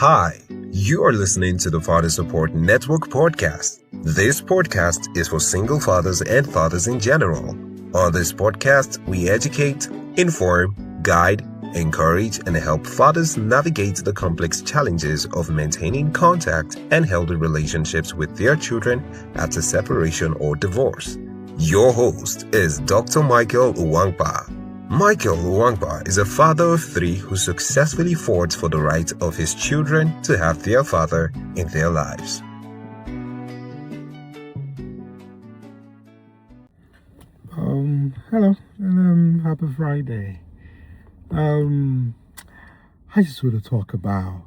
Hi, you are listening to the Father Support Network podcast. This podcast is for single fathers and fathers in general. On this podcast, we educate, inform, guide, encourage, and help fathers navigate the complex challenges of maintaining contact and healthy relationships with their children after separation or divorce. Your host is Dr. Michael Nwankpa. Michael Nwankpa is a father of three who successfully fought for the right of his children to have their father in their lives. Hello, and happy Friday. I just want to talk about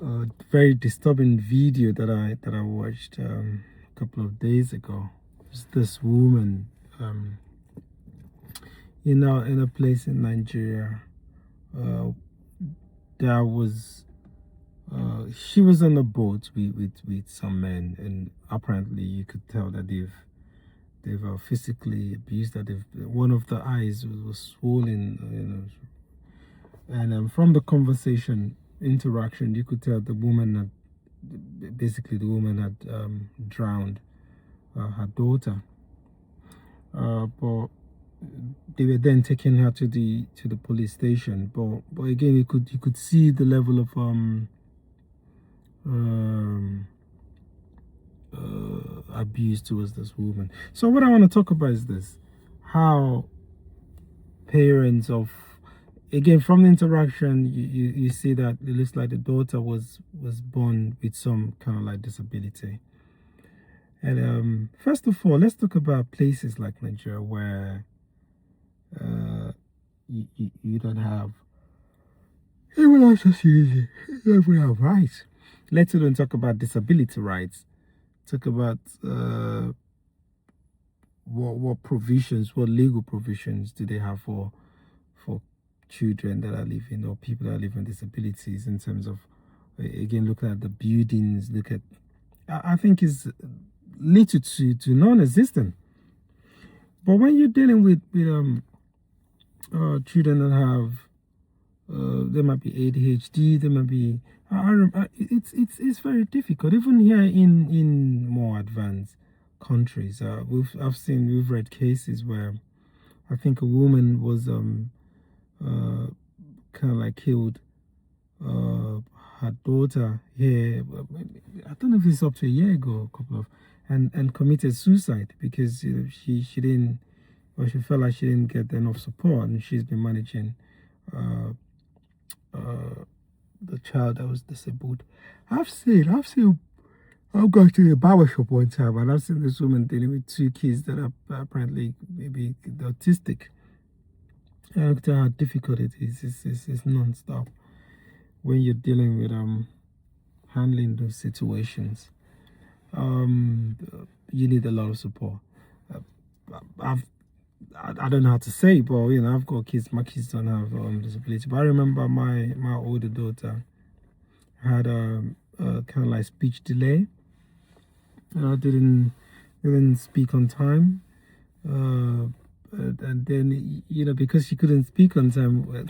a very disturbing video that I watched a couple of days ago. It's this woman, in a place in Nigeria. She was on a boat with some men, and apparently you could tell that they've physically abused her. One of the eyes was swollen, and from the conversation interaction, you could tell the woman had drowned her daughter. But they were then taking her to the police station. But again, you could see the level of abuse towards this woman. So what I want to talk about is this: how parents of, again, from the interaction, you see that it looks like the daughter was born with some kind of like disability. And first of all, let's talk about places like Nigeria where you don't have even association, you don't have rights. Let's even talk about disability rights. Talk about what provisions, what legal provisions do they have for children that are living, or people that are living with disabilities, in terms of, again, looking at the buildings. I think is little to non-existent. But when you're dealing with children that have, there might be ADHD, there might be, it's very difficult. Even here in more advanced countries, we've read cases where I think a woman was kind of like killed her daughter here. I don't know if it's up to a year ago, and committed suicide because she didn't, or she felt like she didn't get enough support, and she's been managing the child that was disabled. I've gone to a barber shop one time, and I've seen this woman dealing with two kids that are apparently maybe autistic. And I looked at how difficult it is. It's non-stop when you're dealing with handling those situations. You need a lot of support. I don't know how to say, but I've got kids. My kids don't have disability. But I remember my older daughter had kind of like speech delay. Didn't speak on time. And then because she couldn't speak on time,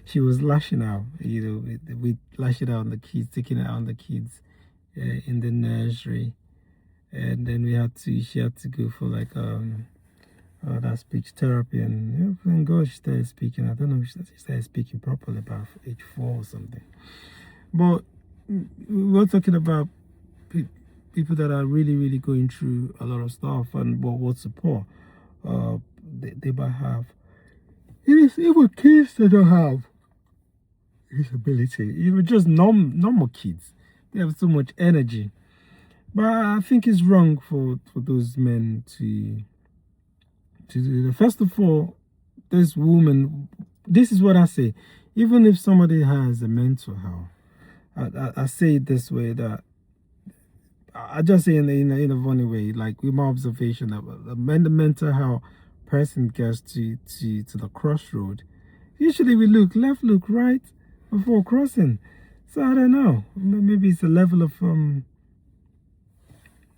she was lashing out. We lashing out on the kids, taking it out on the kids in the nursery, and then she had to go for like that speech therapy, and thank God she started speaking. I don't know if she started speaking properly about age 4 or something. But we're talking about people that are really, really going through a lot of stuff, and what support they might have. It is even kids that don't have disability, even just normal kids. They have so much energy. But I think it's wrong for those men to do that. First of all, this woman, this is what I say. Even if somebody has a mental health, I say it this way, that I just say in a funny way, like with my observation, that the mental health person gets to the crossroad, usually we look left, look right before crossing. So I don't know, maybe it's a level of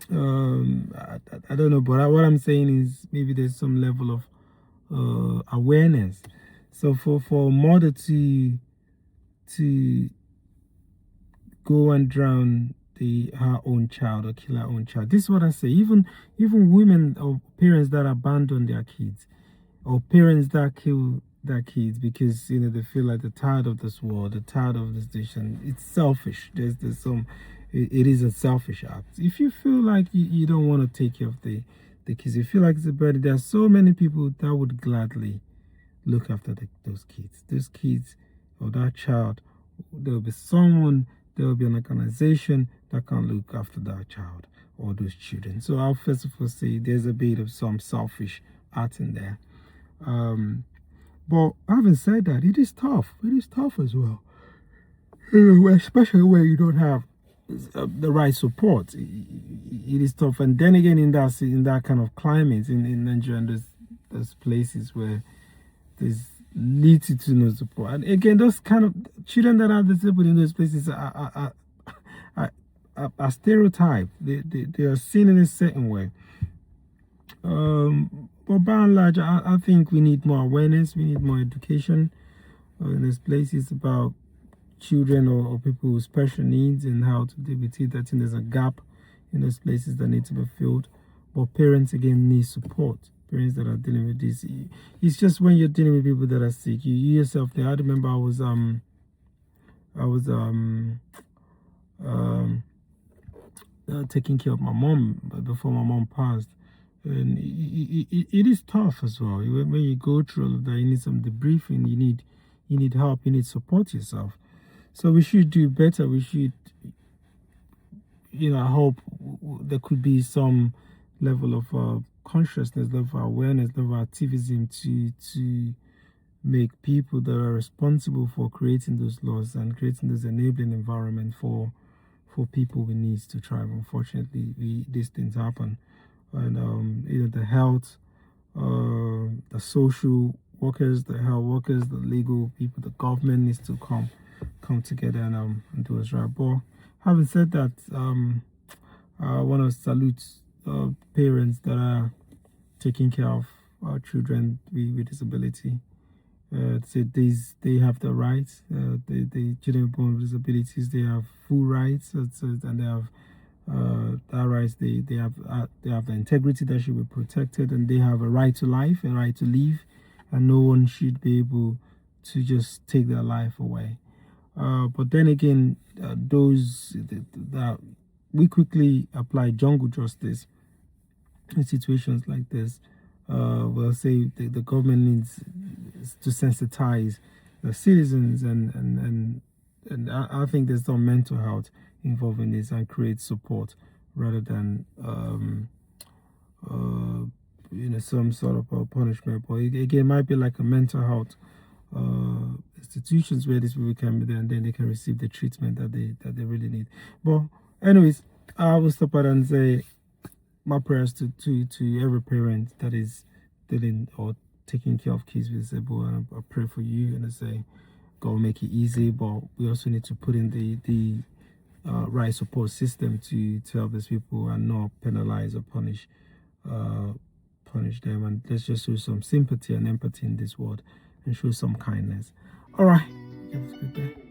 I don't know, but what I'm saying is maybe there's some level of awareness. So for mother to go and drown her own child or kill her own child. This is what I say. Even women or parents that abandon their kids, or parents that kill their kids because they feel like they're tired of this world, they're tired of this nation. It's selfish. There's some. It is a selfish act. If you feel like you don't want to take care of the kids, you feel like it's a burden. There are so many people that would gladly look after those kids or that child. There will be someone, there will be an organization that can look after that child or those children. So I'll first of all say there's a bit of some selfish act in there. But having said that, it is tough. It is tough as well, especially where you don't have the right support. It is tough. And then again, in that kind of climate in Nigeria, and there's places where there's little to no support. And again, those kind of children that are disabled in those places are stereotyped. They are seen in a certain way. But by and large, I think we need more awareness. We need more education in those places about children or people with special needs and how to deal with it. I think there's a gap in those places that need to be filled. But parents, again, need support. Parents that are dealing with this, it's just when you're dealing with people that are sick, you yourself there. I remember I was taking care of my mom before my mom passed, and it is tough as well. When you go through all of that, you need some debriefing, you need help, you need support yourself. So we should do better. We should, I hope there could be some level of consciousness, level of awareness, level of activism to make people that are responsible for creating those laws and creating this enabling environment for people with needs to thrive. Unfortunately, these things happen, and the health, the social workers, the health workers, the legal people, the government needs to come together and do what's right. But having said that, I want to salute parents that are taking care of children with disability. They have the rights. The children born with disabilities, they have full rights, and they have that rights. They have the integrity that should be protected, and they have a right to life, a right to live, and no one should be able to just take their life away. But then again, that we quickly apply jungle justice in situations like this. We'll say the government needs to sensitize the citizens, and I think there's some mental health involved in this and create support rather than some sort of punishment. But again, it might be like a mental health institutions where these people can be there, and then they can receive the treatment that they really need. But anyways, I will stop at and say my prayers to every parent that is dealing or taking care of kids with disabled, and I pray for you, and I say God will make it easy, but we also need to put in the right support system to help these people and not penalize or punish them. And let's just show some sympathy and empathy in this world and show some kindness. All right, have a good day.